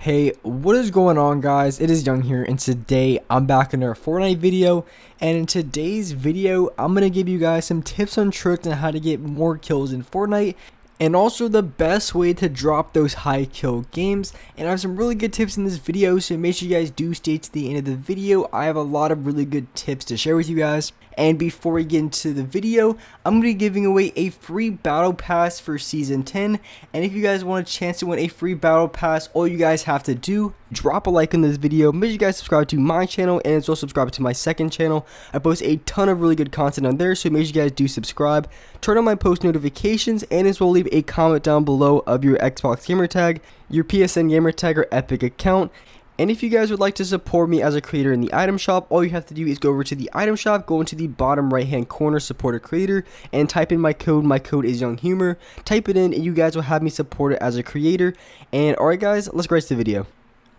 Hey, what is going on, guys? It is Young here, and today I'm back in our Fortnite video. And in today's video, I'm gonna give you guys some tips and tricks on how to get more kills in Fortnite, and also the best way to drop those high kill games. And I have some really good tips in this video, so make sure you guys do stay to the end of the video. I have a lot of really good tips to share with you guys. And before we get into the video, I'm going to be giving away a free battle pass for season 10. And if you guys want a chance to win a free battle pass, all you guys have to do, drop a like on this video. Make sure you guys subscribe to my channel and as well subscribe to my second channel. I post a ton of really good content on there, so make sure you guys do subscribe. Turn on my post notifications, and as well leave a comment down below of your Xbox gamer tag, your PSN gamer tag, or Epic account. And if you guys would like to support me as a creator in the item shop, all you have to do is go over to the item shop, go into the bottom right hand corner, support a creator, and type in my code. My code is Younghumor. Type it in and you guys will have me supported as a creator. And alright guys, let's get right to the video.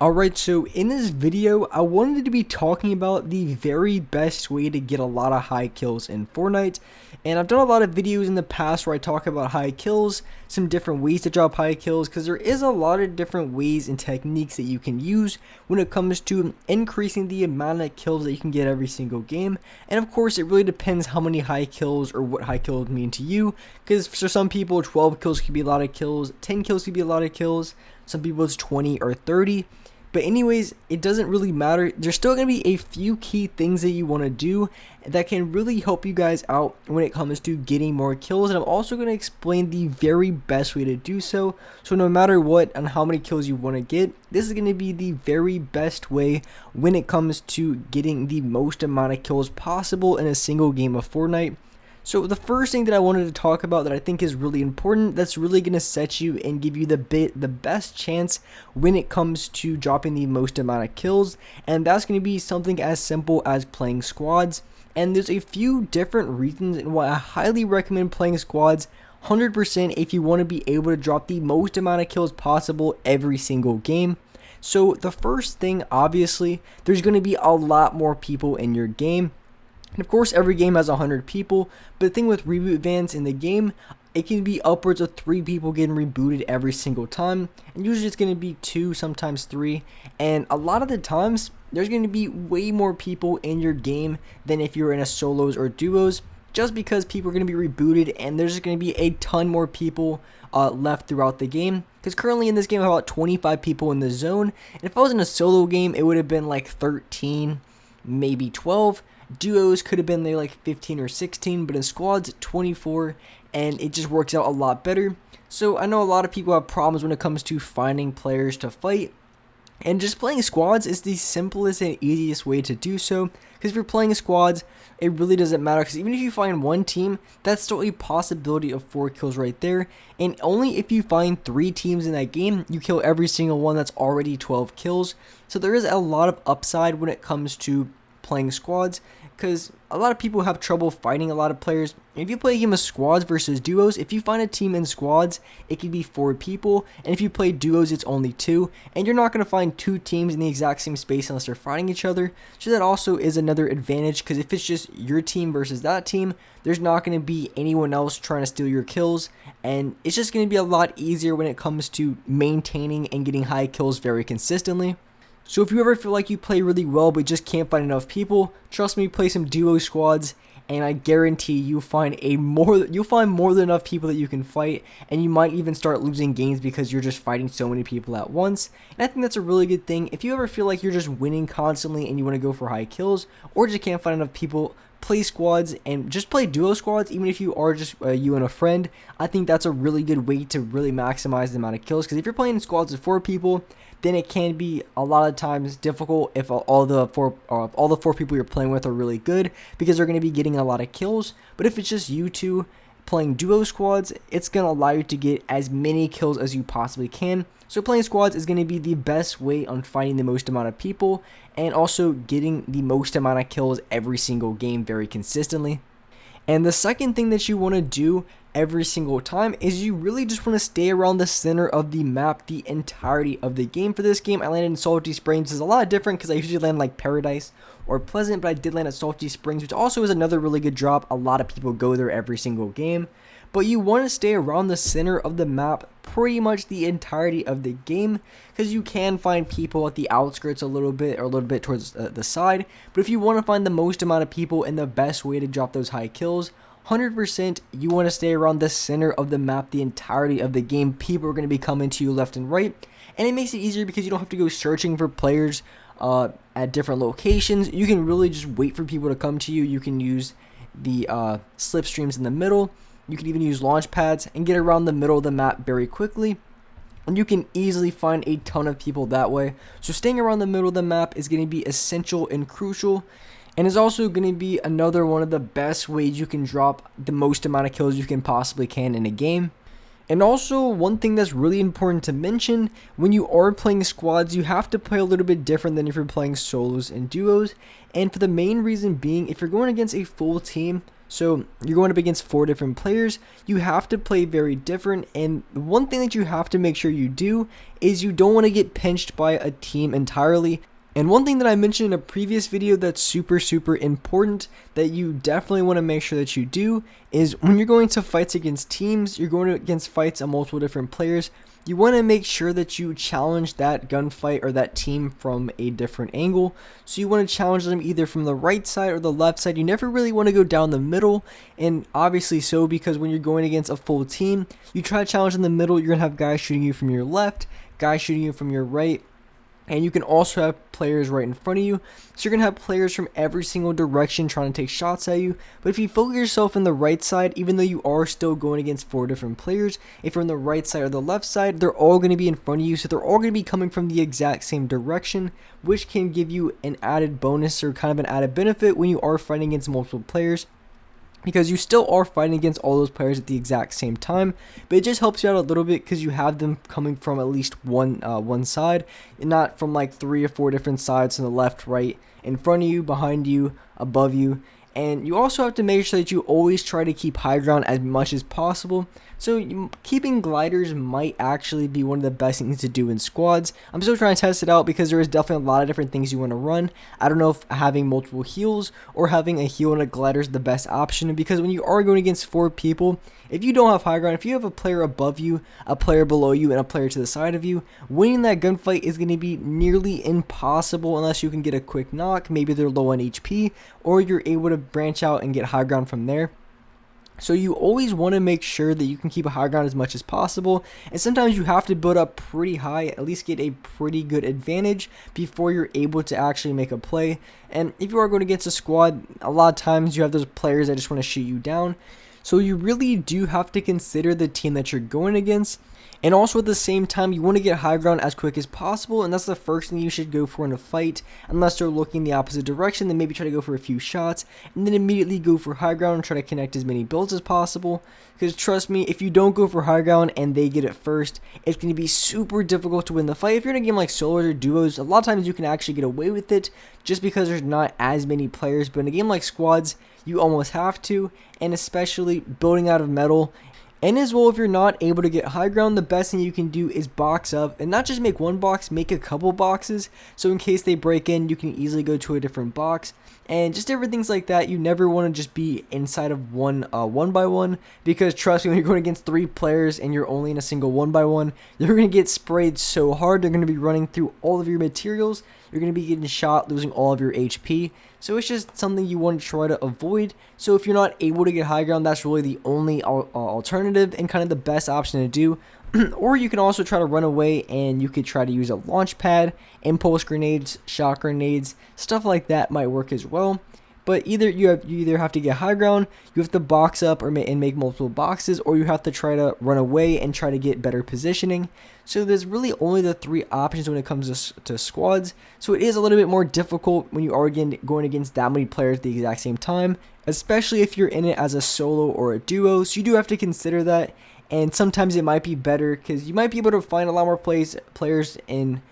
Alright, so in this video, I wanted to be talking about the very best way to get a lot of high kills in Fortnite. And I've done a lot of videos in the past where I talk about high kills, some different ways to drop high kills, because there is a lot of different ways and techniques that you can use when it comes to increasing the amount of kills that you can get every single game. And of course, it really depends how many high kills or what high kills mean to you, because for some people 12 kills could be a lot of kills, 10 kills could be a lot of kills, some people it's 20 or 30. But anyways, it doesn't really matter. There's still going to be a few key things that you want to do that can really help you guys out when it comes to getting more kills. And I'm also going to explain the very best way to do so. So no matter what and how many kills you want to get, this is going to be the very best way when it comes to getting the most amount of kills possible in a single game of Fortnite. So the first thing that I wanted to talk about that I think is really important, that's really going to set you and give you the best chance when it comes to dropping the most amount of kills, and that's going to be something as simple as playing squads. And there's a few different reasons why I highly recommend playing squads 100% if you want to be able to drop the most amount of kills possible every single game. So the first thing, obviously, there's going to be a lot more people in your game. And of course, every game has 100 people, but the thing with reboot vans in the game, it can be upwards of 3 people getting rebooted every single time, and usually it's going to be 2, sometimes 3, and a lot of the times, there's going to be way more people in your game than if you're in a solos or duos, just because people are going to be rebooted, and there's going to be a ton more people left throughout the game, because currently in this game I have about 25 people in the zone, and if I was in a solo game, it would have been like 13, maybe 12, duos could have been there like 15 or 16, but in squads 24, and it just works out a lot better. So I know a lot of people have problems when it comes to finding players to fight, and just playing squads is the simplest and easiest way to do so, because if you're playing squads, it really doesn't matter, because even if you find one team, that's still a possibility of 4 kills right there, and only if you find 3 teams in that game, you kill every single one. That's already 12 kills. So there is a lot of upside when it comes to playing squads, because a lot of people have trouble fighting a lot of players. If you play a game of squads versus duos, if you find a team in squads, it can be 4 people, and if you play duos, it's only 2, and you're not going to find 2 teams in the exact same space unless they're fighting each other. So that also is another advantage, because if it's just your team versus that team, there's not going to be anyone else trying to steal your kills, and it's just going to be a lot easier when it comes to maintaining and getting high kills very consistently. So if you ever feel like you play really well but just can't find enough people, trust me, play some duo squads, and I guarantee you'll find more than enough people that you can fight, and you might even start losing games because you're just fighting so many people at once. And I think that's a really good thing. If you ever feel like you're just winning constantly and you want to go for high kills, or just can't find enough people, play squads and just play duo squads. Even if you are just you and a friend, I think that's a really good way to really maximize the amount of kills, because if you're playing squads with 4 people, then it can be a lot of times difficult if all the four people you're playing with are really good, because they're going to be getting a lot of kills. But if it's just you two playing duo squads, it's going to allow you to get as many kills as you possibly can. So playing squads is going to be the best way on finding the most amount of people, and also getting the most amount of kills every single game very consistently. And the second thing that you want to do every single time is you really just want to stay around the center of the map the entirety of the game. For this game, I landed in Salty Springs. It's a lot different because I usually land like Paradise or Pleasant, but I did land at Salty Springs, which also is another really good drop. A lot of people go there every single game. but you want to stay around the center of the map pretty much the entirety of the game, because you can find people at the outskirts a little bit, or a little bit towards the side. But if you want to find the most amount of people and the best way to drop those high kills, 100% you want to stay around the center of the map the entirety of the game. People are going to be coming to you left and right, and it makes it easier because you don't have to go searching for players at different locations. You can really just wait for people to come to you. You can use the slipstreams in the middle. You can even use launch pads and get around the middle of the map very quickly, and you can easily find a ton of people that way. So staying around the middle of the map is going to be essential and crucial, and is also going to be another one of the best ways you can drop the most amount of kills you can possibly in a game. And also, one thing that's really important to mention, when you are playing squads, you have to play a little bit different than if you're playing solos and duos. And for the main reason being, if you're going against a full team, so you're going up against 4 different players, you have to play very different. And one thing that you have to make sure you do is you don't want to get pinched by a team entirely. And one thing that I mentioned in a previous video that's super important that you definitely want to make sure that you do is when you're going to fights against teams, you're going against fights of multiple different players, you want to make sure that you challenge that gunfight or that team from a different angle. So you want to challenge them either from the right side or the left side. You never really want to go down the middle, and obviously so, because when you're going against a full team, you try to challenge in the middle, you're going to have guys shooting you from your left, guys shooting you from your right, and you can also have players right in front of you. So you're going to have players from every single direction trying to take shots at you. But if you focus yourself in the right side, even though you are still going against 4 different players, if you're on the right side or the left side, they're all going to be in front of you. So they're all going to be coming from the exact same direction, which can give you an added bonus or kind of an added benefit when you are fighting against multiple players, because you still are fighting against all those players at the exact same time, but it just helps you out a little bit because you have them coming from at least one side, and not from like 3 or 4 different sides, to the left, right, in front of you, behind you, above you. And you also have to make sure that you always try to keep high ground as much as possible. So keeping gliders might actually be one of the best things to do in squads. I'm still trying to test it out because there is definitely a lot of different things you want to run. I don't know if having multiple heals or having a heal and a glider is the best option, because when you are going against 4 people, if you don't have high ground, if you have a player above you, a player below you, and a player to the side of you, winning that gunfight is going to be nearly impossible unless you can get a quick knock. Maybe they're low on HP, or you're able to branch out and get high ground from there. So you always want to make sure that you can keep a high ground as much as possible, and sometimes you have to build up pretty high, at least get a pretty good advantage before you're able to actually make a play. And if you are going against a squad, a lot of times you have those players that just want to shoot you down. So you really do have to consider the team that you're going against. And also at the same time, you want to get high ground as quick as possible, and that's the first thing you should go for in a fight. Unless they're looking the opposite direction, then maybe try to go for a few shots, and then immediately go for high ground and try to connect as many builds as possible. Because trust me, if you don't go for high ground and they get it first, it's going to be super difficult to win the fight. If you're in a game like solos or duos, a lot of times you can actually get away with it just because there's not as many players. But in a game like squads, you almost have to, and especially building out of metal. And as well, if you're not able to get high ground, the best thing you can do is box up, and not just make one box, make a couple boxes, so in case they break in, you can easily go to a different box. And just different things like that. You never want to just be inside of one by one, because trust me, when you're going against 3 players and you're only in a single 1x1, you're going to get sprayed so hard. They're going to be running through all of your materials. You're going to be getting shot, losing all of your HP. So it's just something you want to try to avoid. So if you're not able to get high ground, that's really the only alternative and kind of the best option to do. Or you can also try to run away, and you could try to use a launch pad, impulse grenades, shock grenades, stuff like that might work as well. But you either have to get high ground, you have to box up and make multiple boxes, or you have to try to run away and try to get better positioning. So there's really only the 3 options when it comes to squads. So it is a little bit more difficult when you are going against that many players at the exact same time, especially if you're in it as a solo or a duo. So you do have to consider that. And sometimes it might be better because you might be able to find a lot more players in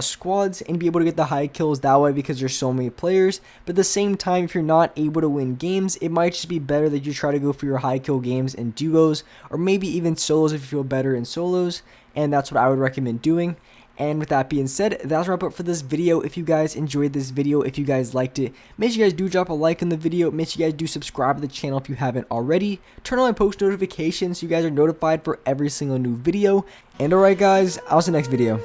squads and be able to get the high kills that way because there's so many players. But at the same time, if you're not able to win games, it might just be better that you try to go for your high kill games in duos, or maybe even solos if you feel better in solos. And that's what I would recommend doing. And with that being said, that's a wrap up for this video. If you guys enjoyed this video, if you guys liked it, make sure you guys do drop a like on the video. Make sure you guys do subscribe to the channel if you haven't already. Turn on my post notifications so you guys are notified for every single new video. And alright guys, I'll see you next video.